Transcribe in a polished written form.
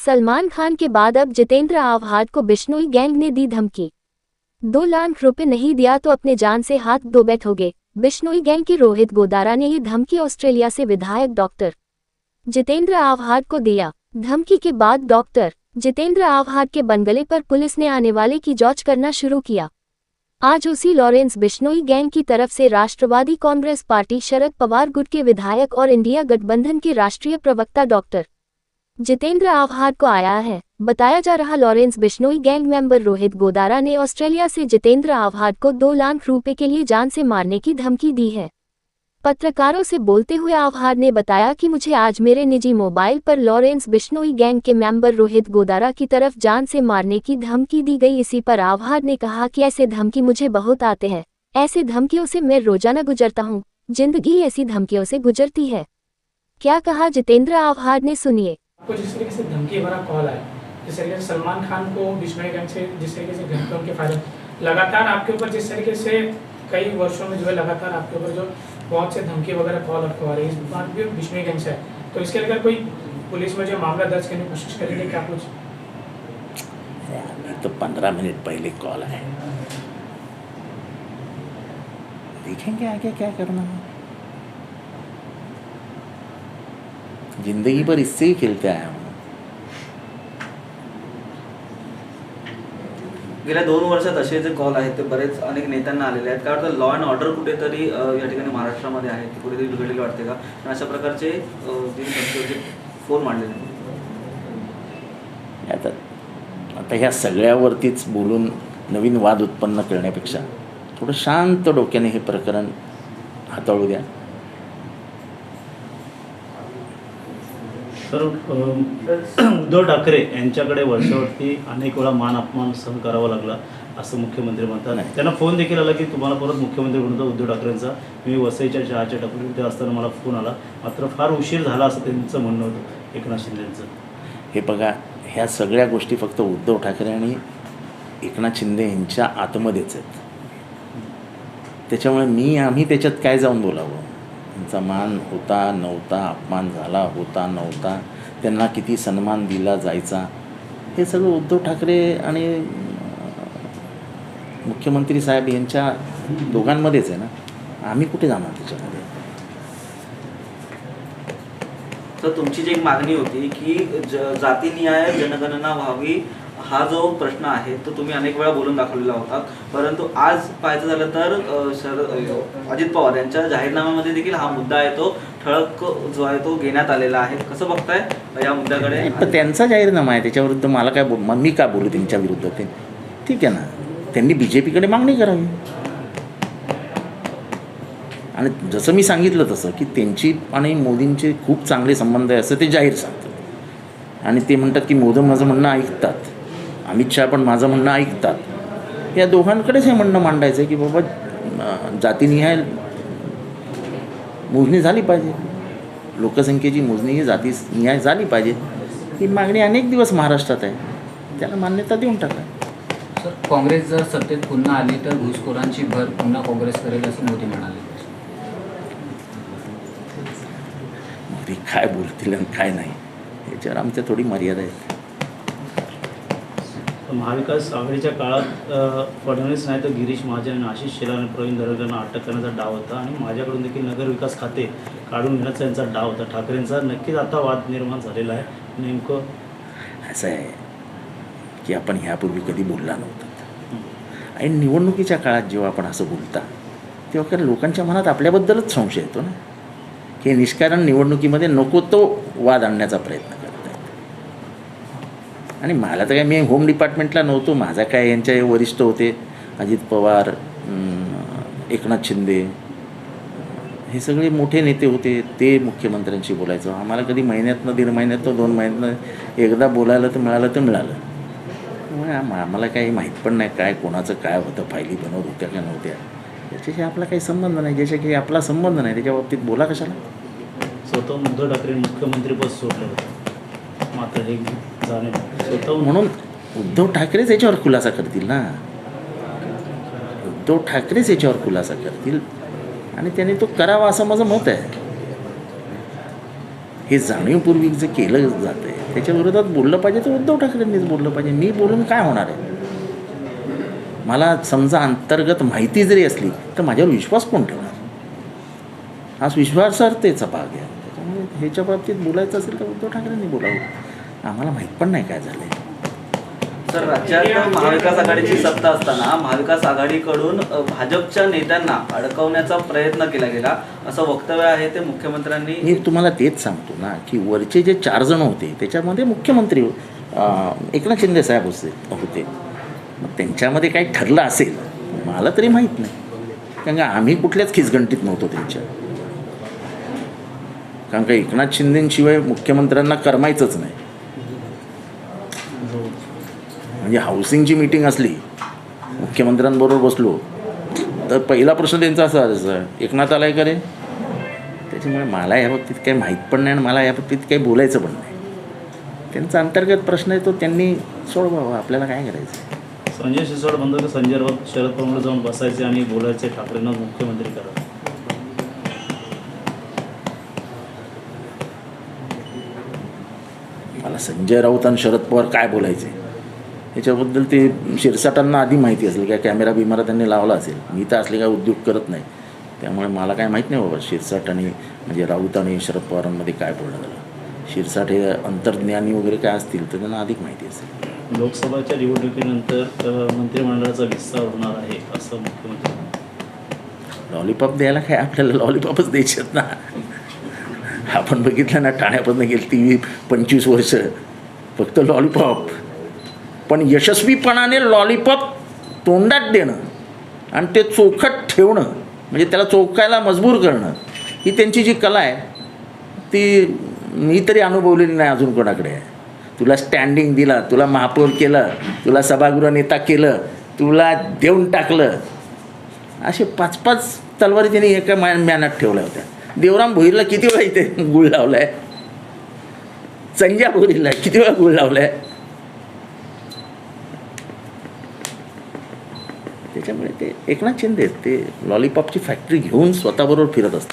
सलमान खान के बाद अब जितेंद्र आव्हाड को बिश्नोई गैंग ने दी धमकी। 2 लाख रुपए नहीं दिया तो अपने जान से हाथ धो बैठोगे। बिश्नोई गैंग के रोहित गोदारा ने ये धमकी ऑस्ट्रेलिया से विधायक डॉक्टर जितेंद्र आव्हाड को दिया। धमकी के बाद डॉक्टर जितेंद्र आव्हाड के बंगले पर पुलिस ने आने वाले की जांच करना शुरू किया। आज उसी लॉरेंस बिश्नोई गैंग की तरफ से राष्ट्रवादी कांग्रेस पार्टी शरद पवार गुट के विधायक और इंडिया गठबंधन के राष्ट्रीय प्रवक्ता डॉक्टर जितेंद्र आव्हाड को आया है। बताया जा रहा Lawrence Bishnoi gang member Rohit Godara ने ऑस्ट्रेलिया से जितेंद्र आव्हाड को 2 लाख रुपए के लिए जान से मारने की धमकी दी है। पत्रकारों से बोलते हुए आव्हाड ने बताया कि मुझे आज मेरे निजी मोबाइल पर लॉरेंस बिश्नोई गैंग के मेंबर रोहित गोदारा की तरफ जान से मारने की धमकी दी गई। इसी पर आव्हाड ने कहा कि ऐसे धमकी मुझे बहुत आते हैं, ऐसे धमकियों से मैं रोजाना गुजरता हूं, जिंदगी ऐसी धमकियों से गुजरती है। क्या कहा जितेंद्र आव्हाड ने, सुनिए। आपको जिस तरीके से धमकी भरा कॉल आया, जिस तरीके से सलमान खान को बिश्नोई गैंग से जिस तरीके से घर पे उनके फायदे लगातार आपके ऊपर जिस तरीके से कई वर्षों में जो है लगातार आपके ऊपर जो बहुत से धमकी वगैरह कॉल आपको आ रही है, इस बात भी बिश्नोई गैंग से है, तो इसके लेकर कोई पुलिस में जो मामला दर्ज करने की कोशिश करेंगे क्या कुछ? तो 15 मिनट पहले कॉल आया, देखेंगे आगे क्या करना है। जिंदगी भर इससे ही खेलते आया हूँ। गेल्या 2 वर्षात असे जे कॉल आहेत ते बरेच अनेक नेत्यांना आलेले आहेत। काय वाटतं, लॉ अँड ऑर्डर कुठेतरी या ठिकाणी महाराष्ट्रामध्ये आहे ती कुठेतरी बिघडलेली वाटते का? आणि अशा प्रकारचे जे फोन मांडलेले आता ह्या सगळ्यावरतीच बोलून नवीन वाद उत्पन्न करण्यापेक्षा थोडं शांत डोक्याने हे प्रकरण हाताळू द्या। तर उद्धव ठाकरे यांच्याकडे वर्षावरती अनेक वेळा मान अपमान सहन करावा लागला असं मुख्यमंत्री म्हणतात। त्यांना फोन देखील आला की तुम्हाला परत मुख्यमंत्री बनवतो उद्धव ठाकरेंचा। मी वसईच्या चहाच्या टपरीमध्ये असताना मला फोन आला, मात्र फार उशीर झाला असं त्यांचं म्हणणं होतं एकनाथ शिंदेंचं। हे बघा, ह्या सगळ्या गोष्टी फक्त उद्धव ठाकरे आणि एकनाथ शिंदे यांच्या आतमध्येच आहेत, त्याच्यामुळे आम्ही त्याच्यात काय जाऊन बोलावं? त्यांचा मान होता नव्हता, अपमान झाला होता नव्हता, त्यांना किती सन्मान दिला जायचा, हे सगळं उद्धव ठाकरे आणि मुख्यमंत्री साहेब यांच्या दोघांमध्येच आहे ना, आम्ही कुठे जाणार त्याच्यामध्ये? तर तुमची जी एक मागणी होती की जातीनिहाय जनगणना व्हावी, हा जो प्रश्न आहे तो तुम्ही अनेक वेळा बोलून दाखवलेला होता, परंतु आज पाहायचं झालं तर अजित पवार यांच्या जाहीरनाम्यामध्ये देखील हा मुद्दा आहे तो ठळक जो आहे तो घेण्यात आलेला आहे। कसं बघताय या मुद्द्याकडे? पण त्यांचा जाहीरनामा आहे, त्याच्याविरुद्ध मला काय मी का बोलू त्यांच्या विरुद्ध? ते ठीक आहे ना, त्यांनी BJPकडे मागणी करावी। आणि जसं मी सांगितलं तसं की त्यांची आणि मोदींचे खूप चांगले संबंध आहे असं ते जाहीर सांगतात, आणि ते म्हणतात की मोदी माझं म्हणणं ऐकतात, अमित शहा पण माझं म्हणणं ऐकतात। या दोघांकडेच हे म्हणणं मांडायचं आहे की बाबा जातीनिहाय मोजणी झाली पाहिजे, लोकसंख्येची मोजणी ही जातीनिहाय झाली पाहिजे, ही मागणी अनेक दिवस महाराष्ट्रात आहे, त्याला मान्यता देऊन टाका। सर, काँग्रेस जर सत्तेत पुन्हा आली तर घुसखोरांची भर पुन्हा काँग्रेस करेल असं मोदी म्हणाले। मोदी काय बोलतील आणि काय नाही याच्यावर आमच्या थोडी मर्यादा आहेत। महाविकास आघाडीच्या काळात फडणवीस नाही तर गिरीश महाजन आणि आशिष शेलार आणि प्रवीण दरेकरांना अटक करण्याचा डाव होता, आणि माझ्याकडून देखील नगर विकास खाते काढून घेण्याचा यांचा डाव होता। ठाकरेंचा नक्कीच आता वाद निर्माण झालेला आहे। नेमकं असं आहे की आपण ह्यापूर्वी कधी बोलला नव्हता, आणि निवडणुकीच्या काळात जेव्हा आपण असं बोलता तेव्हा लोकांच्या मनात आपल्याबद्दलच संशय येतो ना, की निष्कारण निवडणुकीमध्ये नको तो वाद आणण्याचा प्रयत्न करत आहेत। आणि मला तर काय, मी होम डिपार्टमेंटला नव्हतो, माझा काय यांच्या वरिष्ठ होते अजित पवार, एकनाथ शिंदे, हे सगळे मोठे नेते होते, ते मुख्यमंत्र्यांशी बोलायचं। आम्हाला कधी महिन्यातनं 1.5 महिन्यातनं 2 महिन्यातनं एकदा बोलायला तर मिळालं। त्यामुळे आम्हाला काही माहीत पण नाही काय कोणाचं काय होतं, फायली बनवत होत्या का नव्हत्या, त्याच्याशी आपला काही संबंध नाही, ज्याच्याशी आपला संबंध नाही त्याच्या बाबतीत बोला कशाला? स्वतः उद्धव ठाकरे मुख्यमंत्रीपद सोडलं होतं, मात्र हे जाणे स्वतः म्हणून उद्धव ठाकरेच याच्यावर खुलासा करतील ना, उद्धव ठाकरेच याच्यावर खुलासा करतील, आणि त्याने तो करावा असं माझं मत आहे। हे जाणीवपूर्वी जे केलं जातं आहे त्याच्या विरोधात बोललं पाहिजे तर उद्धव ठाकरेंनीच बोललं पाहिजे. मी बोलून काय होणार आहे? मला समजा अंतर्गत माहिती जरी असली तर माझ्यावर विश्वास कोण ठेवणार? हा विश्वासार्हतेचा भाग आहे. त्याच्यामुळे ह्याच्या बाबतीत बोलायचं असेल तर उद्धव ठाकरेंनी बोलावं. आम्हाला माहीत पण नाही काय झालं आहे. सर, राज्यात महाविकास आघाडीची सत्ता असताना महाविकास आघाडीकडून भाजपच्या नेत्यांना अडकवण्याचा प्रयत्न केला गेला असं वक्तव्य आहे ते मुख्यमंत्र्यांनी. मी तुम्हाला तेच सांगतो ना की वरचे जे 4 जण होते त्याच्यामध्ये मुख्यमंत्री एकनाथ शिंदे साहेब होते. मग त्यांच्यामध्ये काही ठरलं असेल मला तरी माहीत नाही, कारण का आम्ही कुठल्याच खिचगंटीत नव्हतो त्यांच्या. कारण का एकनाथ शिंदेशिवाय मुख्यमंत्र्यांना करमायचंच नाही. म्हणजे हाऊसिंगची मीटिंग असली, मुख्यमंत्र्यांबरोबर बसलो तर पहिला प्रश्न त्यांचा असा असायचा, एकनाथ आलाय का रे? त्याच्यामुळे मला या बाबतीत काही माहीत पण नाही आणि मला या बाबतीत काही बोलायचं पण नाही. त्यांचा अंतर्गत प्रश्न आहे तो त्यांनी सोडवावा, आपल्याला काय करायचं. संजय शिरसाट म्हणतो की संजय राऊत शरद पवार जाऊन बसायचे आणि बोलायचे, ठाकरेंना मुख्यमंत्री करा. मला संजय राऊत आणि शरद पवार काय बोलायचे याच्याबद्दल ते शिरसाटांना आधी माहिती असेल, काय कॅमेरा बिमारा त्यांनी लावला असेल. मी तर असले काय उद्योग करत नाही, त्यामुळे मला काय माहीत नाही बाबा शिरसाट आणि म्हणजे राऊत आणि शरद पवारांमध्ये काय बोलणं झालं. शिरसाट हे अंतर्ज्ञानी वगैरे काय असतील तर त्यांना अधिक माहिती असेल. लोकसभाच्या निवडणुकीनंतर मंत्रिमंडळाचा विस्तार होणार आहे असं मुख्यमंत्री. लॉलीपॉप द्यायला काय आपल्याला लॉलीपॉपच द्यायचे ना. आपण बघितलं ना ठाण्यापासून गेली 25 वर्ष फक्त लॉलीपॉप. पण यशस्वीपणाने लॉलीपॉप तोंडात देणं आणि ते चोखट ठेवणं, म्हणजे त्याला चोखायला मजबूर करणं, ही त्यांची जी कला आहे ती मी तरी अनुभवलेली नाही अजून कोणाकडे आहे. तुला स्टँडिंग दिला, तुला महापौर केलं, तुला सभागृह नेता केलं, तुला देऊन टाकलं, असे 5-5 तलवारी त्यांनी एका मॅनात ठेवल्या होत्या. देवराम भोईरला किती वेळा इथे गुळ लावला आहे? संजय भोईरला किती वेळा गुळ लावला आहे? त्याच्यामुळे ते एकनाथ शिंदे ते लॉलीपॉपची फॅक्टरी घेऊन स्वतःबरोबर फिरत असतात.